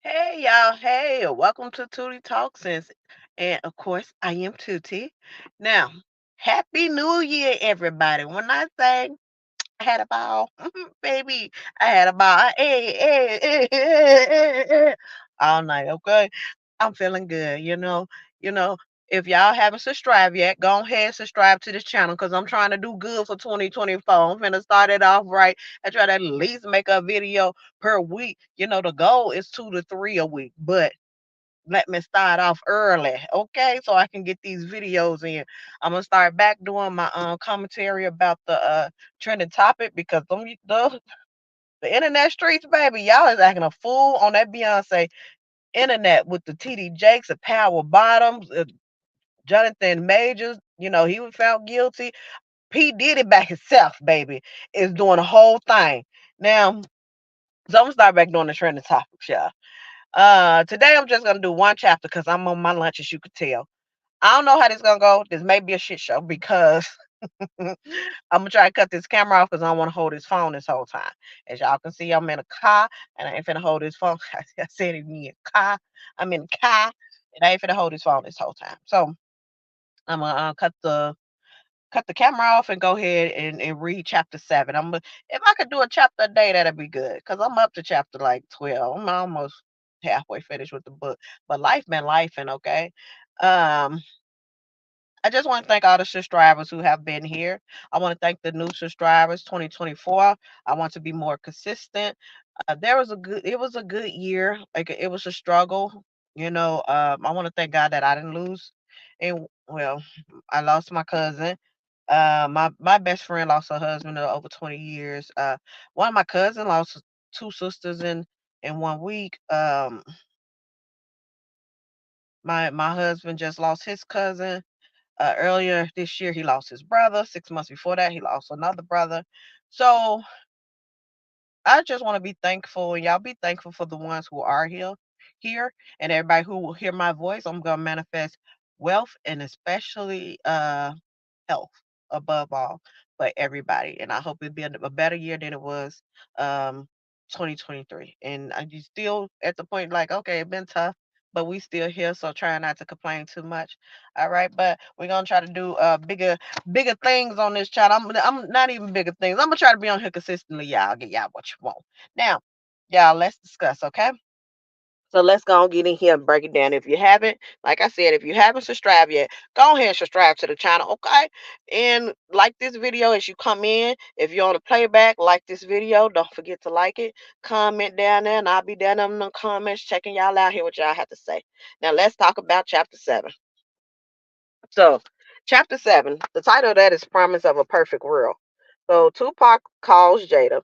Hey y'all, hey, welcome to Tootie Talks. And of course, I am Tootie. Now, Happy New Year, everybody. When I say I had a ball, baby, I had a ball. Hey, all night, okay? I'm feeling good, You know, if y'all haven't subscribed yet, go ahead and subscribe to this channel because I'm trying to do good for 2024. I'm finna start it off right. I try to at least make a video per week. The goal is 2 to 3 a week, but let me start off early, okay? So I can get these videos in. I'm gonna start back doing my commentary about the trending topic because the internet streets, baby, y'all is acting a fool on that Beyonce internet with the TD Jakes, the Power Bottoms, Jonathan Majors. He was found guilty. P did it back himself, baby, is doing the whole thing now. So I'm gonna start back doing the trending topics, y'all. Today I'm just gonna do one chapter because I'm on my lunch, as you could tell. I don't know how this gonna go. This may be a shit show because I'm gonna try to cut this camera off because I don't want to hold his phone this whole time. As y'all can see, I'm in a car and I ain't finna hold his phone. I said it again, car. I'm in a car and I ain't finna hold his phone this whole time. So I'm gonna cut the camera off and go ahead and read chapter 7. If I could do a chapter a day, that'd be good. Cause I'm up to chapter like 12. I'm almost halfway finished with the book. But life been life and okay. Um I just want to thank all the subscribers who have been here. I want to thank the new subscribers 2024. I want to be more consistent. It was a good year. Like it was a struggle. I want to thank God that I didn't lose. And well, I lost my cousin. My best friend lost her husband of over 20 years. One of my cousins lost two sisters in 1 week. My husband just lost his cousin. Earlier this year, he lost his brother. 6 months before that, he lost another brother. So I just want to be thankful, and y'all be thankful for the ones who are here, and everybody who will hear my voice. I'm gonna manifest wealth and especially health above all for everybody. And I hope it be a better year than it was um 2023. And I you still at the point like, okay, it's been tough, but we still here, so try not to complain too much. All right, but we're gonna try to do bigger things on this channel. I'm not even bigger things. I'm gonna try to be on here consistently, y'all. I'll get y'all what you want. Now, y'all, let's discuss, okay? So let's go and get in here and break it down. If you haven't, like I said, if you haven't subscribed yet, go ahead and subscribe to the channel, okay? And like this video as you come in. If you're on the playback, like this video. Don't forget to like it. Comment down there, and I'll be down in the comments checking y'all out, here what y'all have to say. Now let's talk about chapter 7. So, chapter 7, the title of that is Promise of a Perfect World. So Tupac calls Jada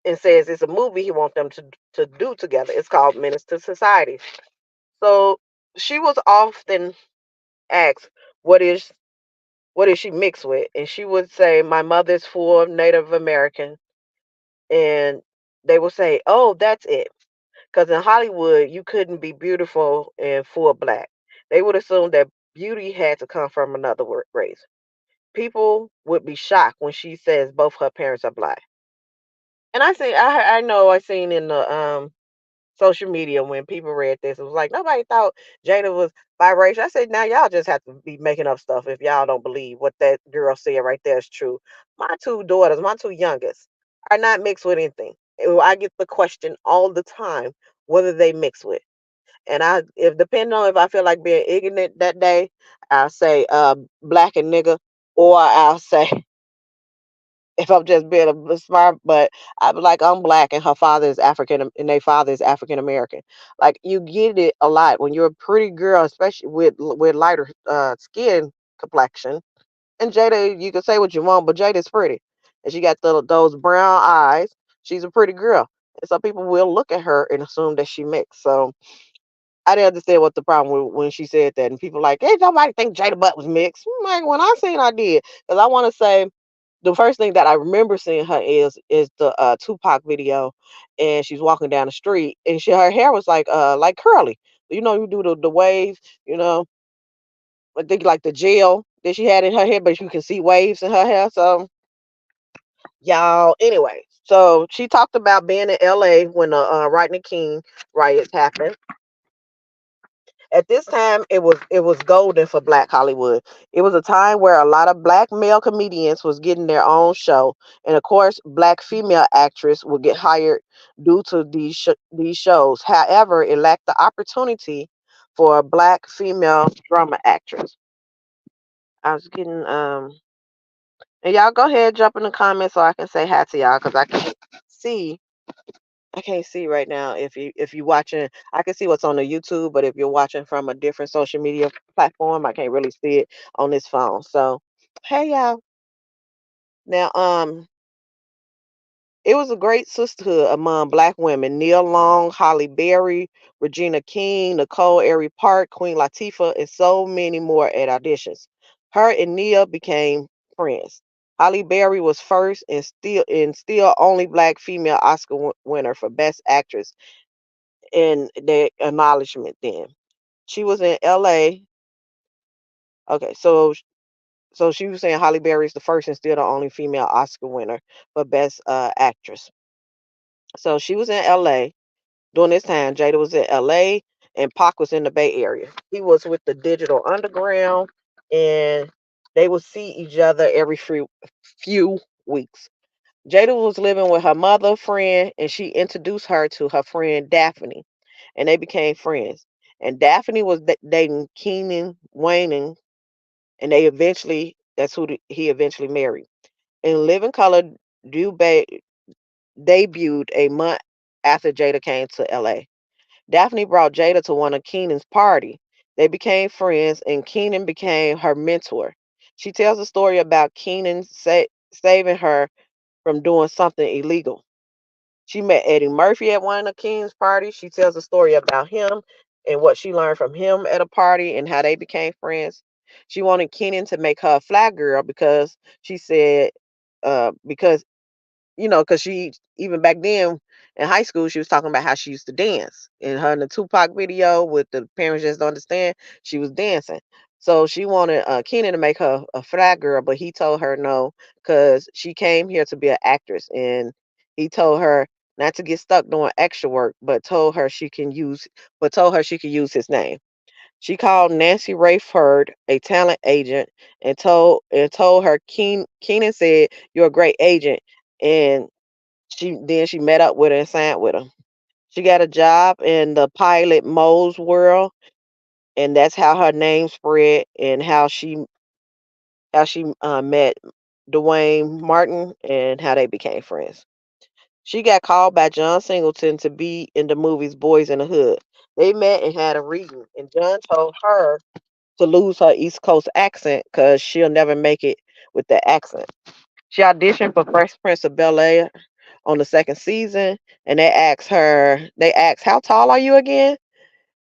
and says it's a movie he wants them to do together. It's called Menace to Society. So she was often asked, "What is she mixed with?" And she would say, "My mother's full Native American." And they would say, "Oh, that's it." Because in Hollywood, you couldn't be beautiful and full black. They would assume that beauty had to come from another race. People would be shocked when she says both her parents are black. And I know I seen in the social media when people read this. It was like nobody thought Jada was biracial. I said, now y'all just have to be making up stuff if y'all don't believe what that girl said right there is true. My two daughters, my two youngest, are not mixed with anything. I get the question all the time whether they mix with. And if depending on if I feel like being ignorant that day, I'll say black and nigga, or I'll say if I'm just being a smart, but I'm like, I'm black and her father is African and their father is African American. Like you get it a lot when you're a pretty girl, especially with lighter skin complexion. And Jada, you can say what you want, but Jada's pretty, and she got those brown eyes. She's a pretty girl, and some people will look at her and assume that she mixed. So I didn't understand what the problem was when she said that, and people like, hey, nobody think Jada Butt was mixed. I'm like, when I seen, I did, because I want to say the first thing that I remember seeing her is the Tupac video, and she's walking down the street, and her hair was like curly. You do the waves. I think like the gel that she had in her hair, but you can see waves in her hair. So y'all, anyways, So she talked about being in LA when the Rodney King riots happened. At this time, it was golden for Black Hollywood. It was a time where a lot of black male comedians was getting their own show, and of course, black female actress would get hired due to these shows. However, it lacked the opportunity for a black female drama actress. I was getting and y'all go ahead jump in the comments so I can say hi to y'all because see I can't see right now if you watching. I can see what's on the YouTube, but if you're watching from a different social media platform, I can't really see it on this phone. So, hey y'all. Now, it was a great sisterhood among black women. Neil Long, Holly Berry, Regina King, Nicole Ari Park, Queen Latifah, and so many more at auditions. Her and Nia became friends. Holly Berry was first and still only black female Oscar winner for Best Actress in the acknowledgement then. She was in LA. Okay, so she was saying Holly Berry is the first and still the only female Oscar winner for Best Actress. So she was in LA during this time. Jada was in LA and Pac was in the Bay Area. He was with the Digital Underground and they would see each other every few weeks. Jada was living with her mother friend and she introduced her to her friend Daphne and they became friends. And Daphne was dating Keenan Wayne, and that's who he eventually married. In Living Color, Dubé debuted a month after Jada came to LA. Daphne brought Jada to one of Keenan's party. They became friends, and Keenan became her mentor. She tells a story about Keenan saving her from doing something illegal. She met Eddie Murphy at one of King's parties. She tells a story about him and what she learned from him at a party and how they became friends. She wanted Kenan to make her a fly girl because she said, because because she even back then in high school she was talking about how she used to dance. In her in the Tupac video with the parents just don't understand, she was dancing. So she wanted Keenan to make her a flat girl, but he told her no because she came here to be an actress, and he told her not to get stuck doing extra work, told her she could use his name. She called Nancy Rayford, a talent agent, and told her Keenan said, "You're a great agent," and she met up with her and signed with her. She got a job in the pilot Mo's world, and that's how her name spread and how she met Dwayne Martin and how they became friends. She got called by John Singleton to be in the movies Boys in the Hood. They met and had a reading, and John told her to lose her East Coast accent because she'll never make it with the accent. She auditioned for Fresh Prince of Bel Air on the second season, and they asked, "How tall are you again?"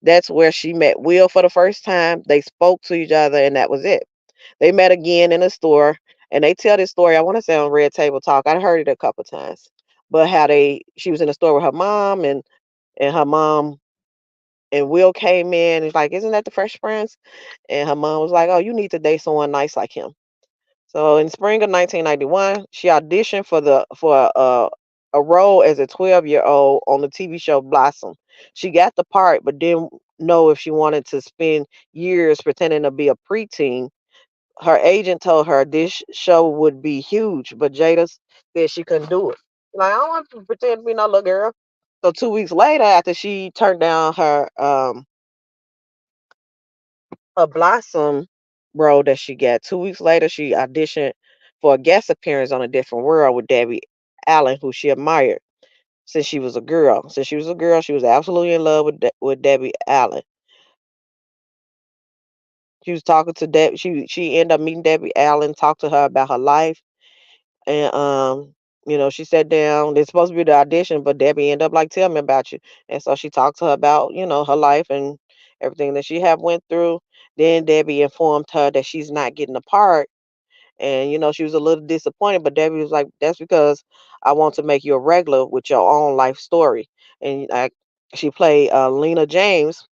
That's where she met Will for the first time. They spoke to each other, and that was it. They met again in a store, and they tell this story. I want to say on Red Table Talk. I heard it a couple times, but how she was in the store with her mom, and her mom and Will came in. And he's like, "Isn't that the Fresh Prince?" And her mom was like, "Oh, you need to date someone nice like him." So in spring of 1991, she auditioned for a role as a 12-year-old on the TV show Blossom. She got the part, but didn't know if she wanted to spend years pretending to be a preteen. Her agent told her this show would be huge, but Jada said she couldn't do it. Like, I don't want to pretend to be no little girl. So 2 weeks later, after she turned down her Blossom role that she got. 2 weeks later, she auditioned for a guest appearance on A Different World with Debbie Allen, who she admired since she was a girl. Since she was a girl, she was absolutely in love with Debbie Allen. She was talking to Deb. She ended up meeting Debbie Allen, talked to her about her life, and she sat down. They're supposed to be the audition, but Debbie ended up like, "Tell me about you." And so she talked to her about her life and everything that she had went through. Then Debbie informed her that she's not getting the part. And she was a little disappointed, but Debbie was like, "That's because I want to make you a regular with your own life story." And she played Lena James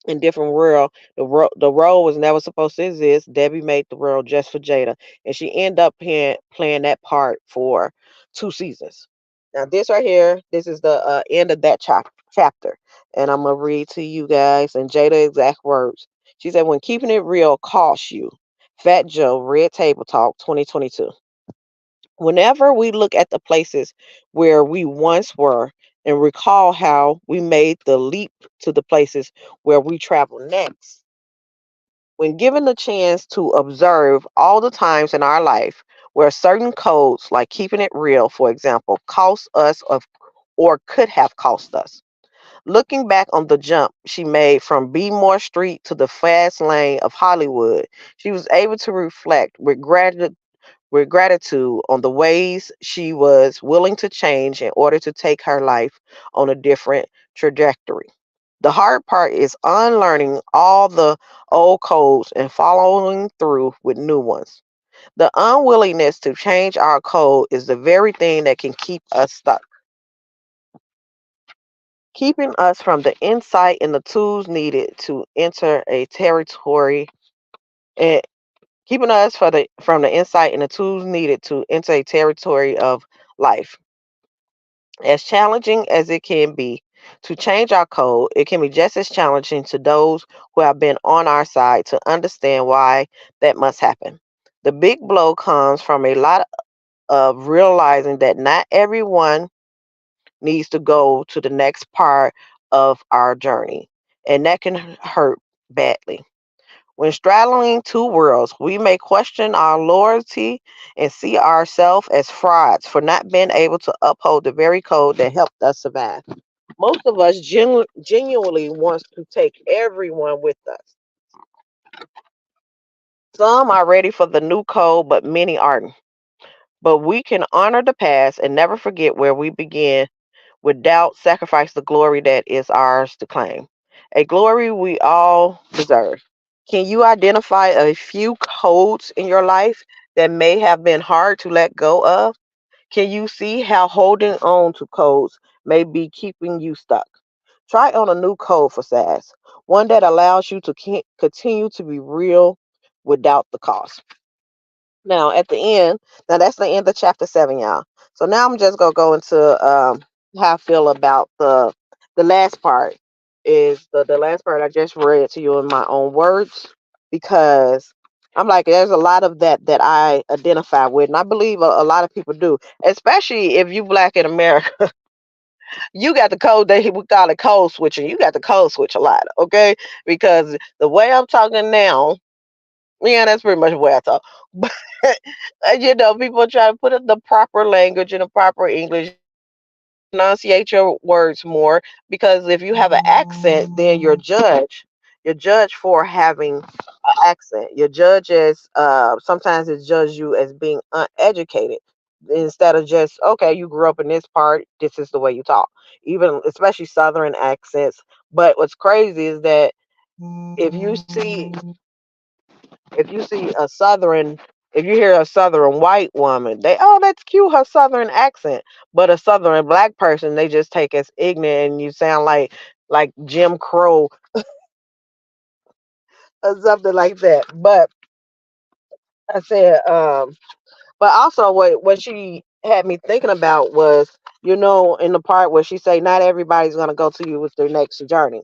in Different World. The role was never supposed to exist. Debbie made the role just for Jada, and she ended up playing that part for 2 seasons. Now, this right here, this is the end of that chapter. And I'm going to read to you guys in Jada exact words. She said, when keeping it real costs you. Fat Joe, Red Table Talk 2022. Whenever we look at the places where we once were and recall how we made the leap to the places where we travel next, when given the chance to observe all the times in our life where certain codes, like keeping it real, for example, cost us of or could have cost us. Looking back on the jump she made from More Street to the fast lane of Hollywood, she was able to reflect with gratitude on the ways she was willing to change in order to take her life on a different trajectory. The hard part is unlearning all the old codes and following through with new ones. The unwillingness to change our code is the very thing that can keep us stuck, keeping us from the insight and the tools needed to enter a territory and keeping us from the insight and the tools needed to enter a territory of life. As challenging as it can be to change our code, it can be just as challenging to those who have been on our side to understand why that must happen. The big blow comes from a lot of realizing that not everyone needs to go to the next part of our journey, and that can hurt badly. When straddling two worlds, we may question our loyalty and see ourselves as frauds for not being able to uphold the very code that helped us survive. Most of us genuinely want to take everyone with us. Some are ready for the new code, but many aren't. But we can honor the past and never forget where we began without sacrifice the glory that is ours to claim. A glory we all deserve. Can you identify a few codes in your life that may have been hard to let go of? Can you see how holding on to codes may be keeping you stuck? Try on a new code for SAS, one that allows you to continue to be real without the cost. Now, at the end, now that's the end of chapter 7, y'all. So now I'm just gonna go into how I feel about the last part. Is the last part I just read to you in my own words, because I'm like, there's a lot of that I identify with, and I believe a lot of people do, especially if you black in America. You got the code that we call it code switching. You got the code switch a lot, okay? Because the way I'm talking now, yeah, that's pretty much the way I talk. But people try to put in the proper language and the proper English, enunciate your words more. Because if you have an accent, then you're judged. You're judged for having an accent. You're judged as sometimes it judges you as being uneducated instead of just okay. You grew up in this part. This is the way you talk. Even especially Southern accents. But what's crazy is that if you see if you see a southern if you hear a southern white woman, they oh that's cute, her southern accent. But a southern black person they just take as ignorant, and you sound like Jim Crow or something like that. But I said but also what she had me thinking about was, in the part where she say not everybody's gonna go to you with their next journey.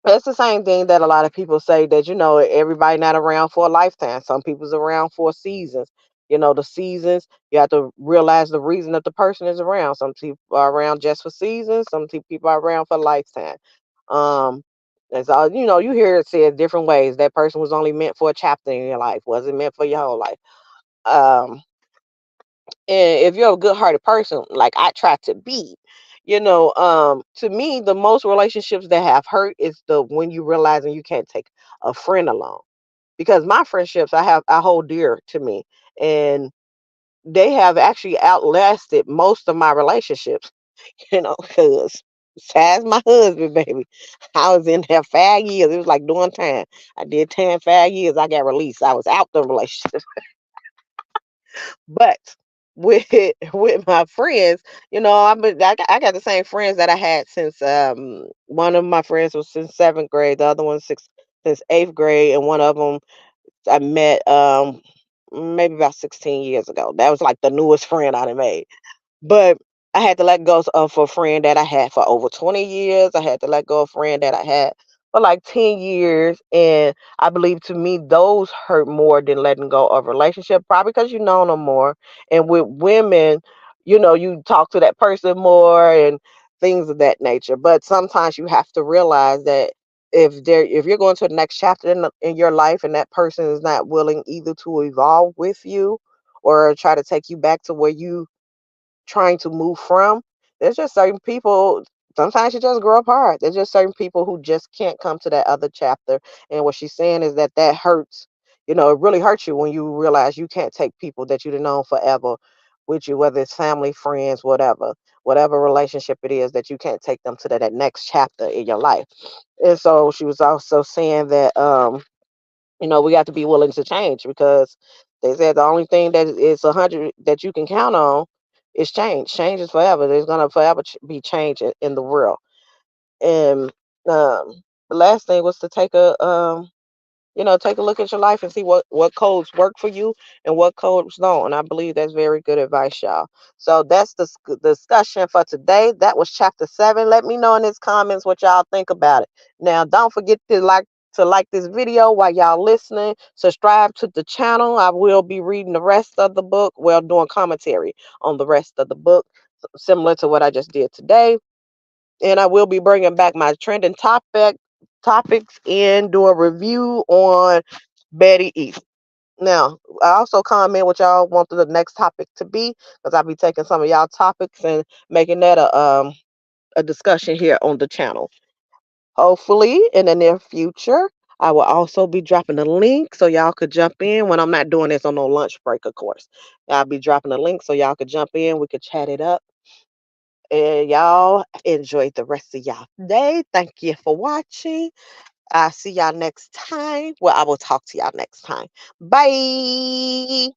It's the same thing that a lot of people say that, everybody not around for a lifetime. Some people's around for seasons. The seasons, you have to realize the reason that the person is around. Some people are around just for seasons, some people are around for a lifetime. Um, that's all, you hear it said different ways. That person was only meant for a chapter in your life, wasn't meant for your whole life. Um, and if you're a good hearted person, like I try to be, to me, the most relationships that have hurt is the when you realizing you can't take a friend along. Because my friendships I hold dear to me. And they have actually outlasted most of my relationships, because besides my husband, baby, I was in there 5 years. It was like doing time. I did 10, 5 years, I got released. I was out the relationship. But with with my friends, I got the same friends that I had since one of my friends was since 7th grade, the other one since 8th grade, and one of them I met maybe about 16 years ago. That was like the newest friend I done made. But I had to let go of a friend that I had for over 20 years. I had to let go of a friend that I had for like 10 years. And I believe to me, those hurt more than letting go of a relationship, probably because you know them more. And with women, you talk to that person more and things of that nature. But sometimes you have to realize that if you're going to the next chapter in your life and that person is not willing either to evolve with you or try to take you back to where you trying to move from. There's just certain people, sometimes you just grow apart. There's just certain people who just can't come to that other chapter. And what she's saying is that hurts. It really hurts you when you realize you can't take people that you've known forever with you, whether it's family, friends, whatever relationship it is, that you can't take them to that next chapter in your life. And so she was also saying that we got to be willing to change, because they said the only thing that is 100 that you can count on is change. Change is forever. There's gonna forever be change in the world. And the last thing was to take a look at your life and see what codes work for you and what codes don't. And I believe that's very good advice, y'all. So that's the discussion for today. That was chapter 7. Let me know in the comments what y'all think about it. Now, don't forget to like this video while y'all listening. Subscribe to the channel. I will be reading the rest of the book, well, doing commentary on the rest of the book, similar to what I just did today. And I will be bringing back my trending topics and do a review on Betty East. Now, I also comment what y'all want the next topic to be, because I'll be taking some of y'all topics and making that a discussion here on the channel. Hopefully, in the near future, I will also be dropping a link so y'all could jump in when I'm not doing this on no lunch break, of course. I'll be dropping a link so y'all could jump in. We could chat it up. And y'all enjoy the rest of y'all day. Thank you for watching. I'll see y'all next time. Well, I will talk to y'all next time. Bye.